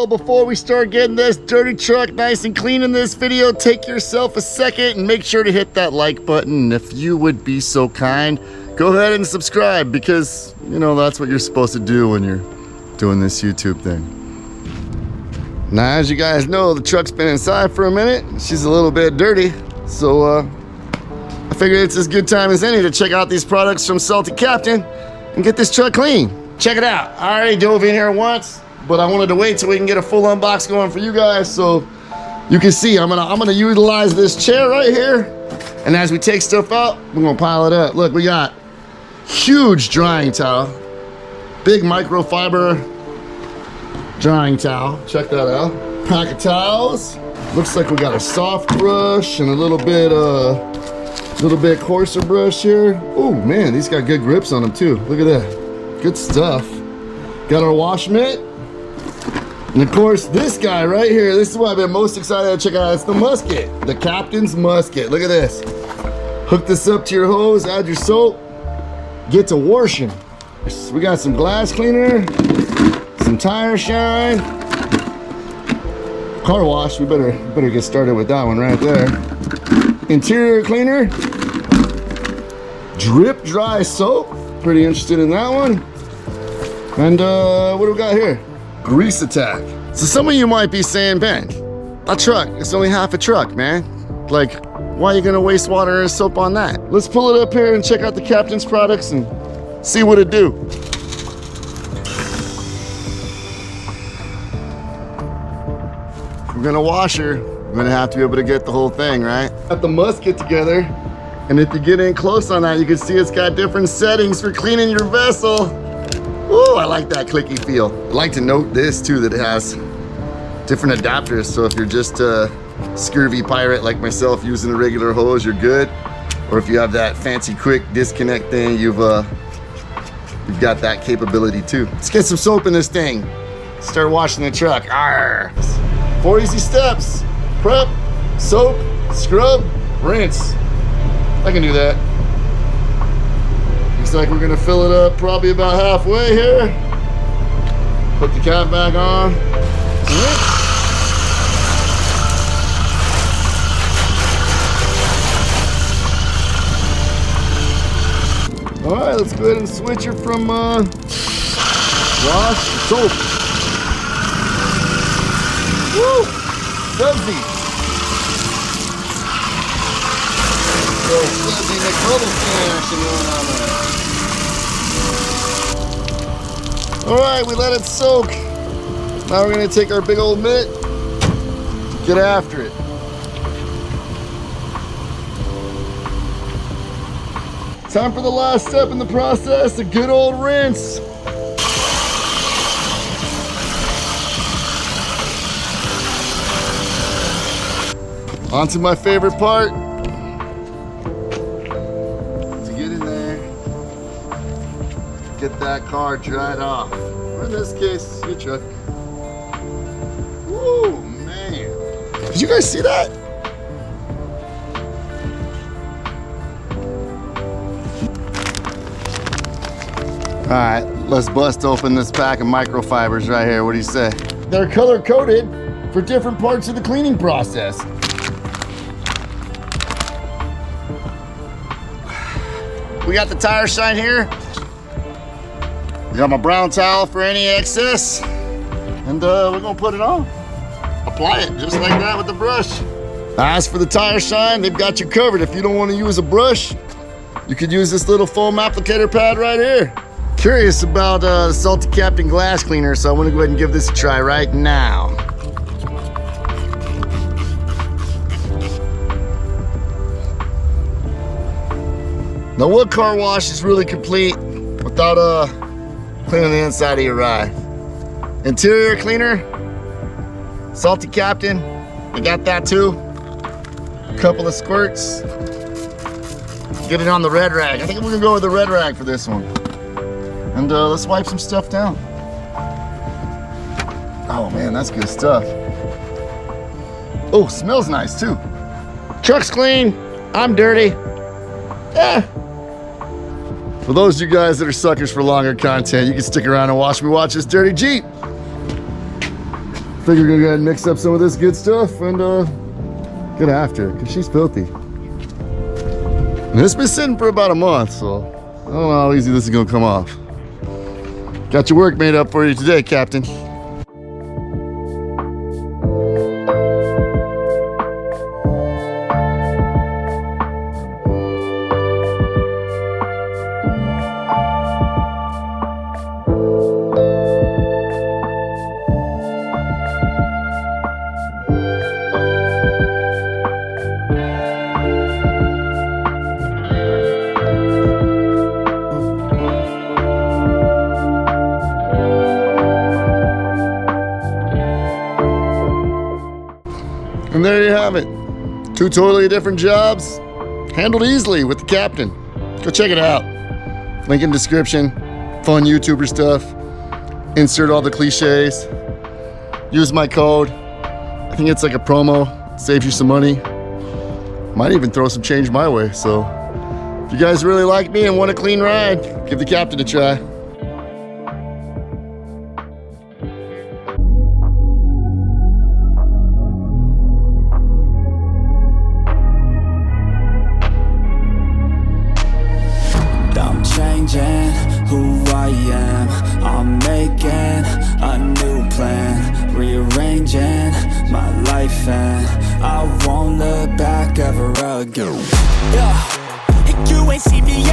So before we start getting this dirty truck nice and clean in this video, take yourself a second and make sure to hit that like button. If you would be so kind, go ahead and subscribe, because you know that's what you're supposed to do when you're doing this YouTube thing. Now, as you guys know, the truck's been inside for a minute. She's a little bit dirty, so I figured it's as good time as any to check out these products from Salty Captain and get this truck clean. Check it out. I already dove in here once, but I wanted to wait till we can get a full unbox going for you guys so you can see. I'm gonna utilize this chair right here, and as we take stuff out, we're gonna pile it up. Look, we got huge drying towel, big microfiber drying towel. Check that out. Pack of towels. Looks like we got a soft brush and a little bit coarser brush here. Oh man, these got good grips on them too. Look at that. Good stuff. Got our wash mitt. And of course, this guy right here, this is what I've been most excited to check out. It's the musket, the Captain's musket. Look at this. Hook this up to your hose, add your soap, get to washing. We got some glass cleaner, some tire shine, car wash. We better get started with that one right there. Interior cleaner, drip dry soap. Pretty interested in that one. And what do we got here? Grease attack. So some of you might be saying, Ben, a truck, it's only half a truck, man. Like, why are you gonna waste water and soap on that? Let's pull it up here and check out the Captain's products and see what it do. If we're gonna wash her, we're gonna have to be able to get the whole thing, right? Got the musket together, and if you get in close on that, you can see it's got different settings for cleaning your vessel. Ooh, I like that clicky feel. I'd like to note this too, that it has different adapters. So if you're just a scurvy pirate like myself using a regular hose, you're good. Or if you have that fancy quick disconnect thing, you've got that capability too. Let's get some soap in this thing. Start washing the truck. Arr. 4 easy steps. Prep, soap, scrub, rinse. I can do that. Looks like we're gonna fill it up probably about halfway here. Put the cap back on. All right, let's go ahead and switch her from wash to soap. Woo! Fuzzy. So fuzzy McBubble action going on there. All right, we let it soak. Now we're gonna take our big old mitt, get after it. Time for the last step in the process, a good old rinse. On to my favorite part. Get that car dried off. Or in this case, your truck. Woo, man. Did you guys see that? All right, let's bust open this pack of microfibers right here. What do you say? They're color coded for different parts of the cleaning process. We got the tire shine here. Got my brown towel for any excess, and we're gonna put it on. Apply it just like that with the brush. As for the tire shine, they've got you covered. If you don't want to use a brush, you could use this little foam applicator pad right here. Curious about the Salty Captain glass cleaner, so I want to go ahead and give this a try right now. The wood car wash is really complete without cleaning the inside of your ride. Interior cleaner, Salty Captain, I got that too. A couple of squirts. Get it on the red rag. I think we're gonna go with the red rag for this one. And let's wipe some stuff down. Oh man, that's good stuff. Oh, smells nice too. Truck's clean, I'm dirty. For those of you guys that are suckers for longer content, you can stick around and watch me watch this dirty Jeep. Figure we're gonna go ahead and mix up some of this good stuff and get after it, because she's filthy. And it's been sitting for about a month, so I don't know how easy this is gonna come off. Got your work made up for you today, Captain. And there you have it. 2 totally different jobs, handled easily with the captain. Go check it out. Link in description. Fun YouTuber stuff. Insert all the cliches. Use my code. I think it's like a promo. Saves you some money. Might even throw some change my way. So if you guys really like me and want a clean ride, give the captain a try. Changing who I am, I'm making a new plan, rearranging my life and I won't look back ever again. Yeah, and you ain't see me